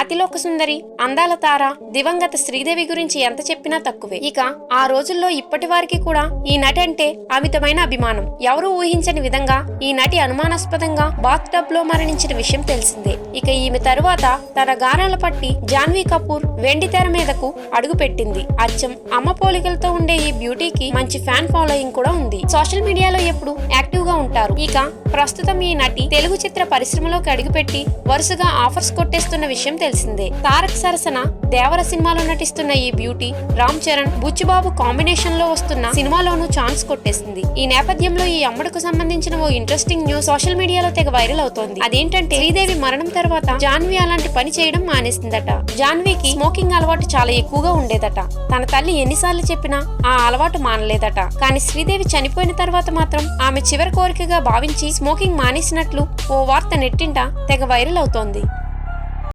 అతిలోక సుందరి, అందాల తార దివంగత శ్రీదేవి గురించి ఎంత చెప్పినా తక్కువే. ఇక ఆ రోజుల్లో ఇప్పటి వారికి కూడా ఈ నటి అంటే అమితమైన అభిమానం. ఎవరూ ఊహించని విధంగా ఈ నటి అనుమానాస్పదంగా బాత్ టబ్ లో మరణించిన విషయం తెలిసిందే. ఇక ఈమె తరువాత తన గానాల పట్టి జాన్వీ కపూర్ వెండి తెర మీదకు అడుగు పెట్టింది. అచ్చం అమ్మ పోలికలతో ఉండే ఈ బ్యూటీకి మంచి ఫ్యాన్ ఫాలోయింగ్ కూడా ఉంది. సోషల్ మీడియాలో ఎప్పుడు యాక్టివ్ గా ఉంటారు. ఇక ప్రస్తుతం ఈ నటి తెలుగు చిత్ర పరిశ్రమలోకి అడుగుపెట్టి వరుసగా ఆఫర్స్ కొట్టేస్తున్న విషయం తెలిసిందే. తారక్ సరసన దేవర సినిమాలో నటిస్తున్న ఈ బ్యూటీ రామ్ చరణ్, బుచ్చిబాబు కాంబినేషన్ లో వస్తున్న సినిమాలోనూ ఛాన్స్ కొట్టేసింది. ఈ నేపథ్యంలో ఈ అమ్మడుకు సంబంధించిన ఓ ఇంట్రెస్టింగ్ న్యూస్ సోషల్ మీడియాలో తెగ వైరల్ అవుతోంది. అదేంటంటే శ్రీదేవి మరణం తర్వాత జాన్వీ అలాంటి పని చేయడం మానేసిందట. జాన్వీకి స్మోకింగ్ అలవాటు చాలా ఎక్కువగా ఉండేదట. తన తల్లి ఎన్నిసార్లు చెప్పినా ఆ అలవాటు మానలేదట. కానీ శ్రీదేవి చనిపోయిన తర్వాత మాత్రం ఆమె చివరి కోరికగా భావించి స్మోకింగ్ మానేసినట్లు ఓ వార్త నెట్టింట తెగ వైరల్ అవుతోంది.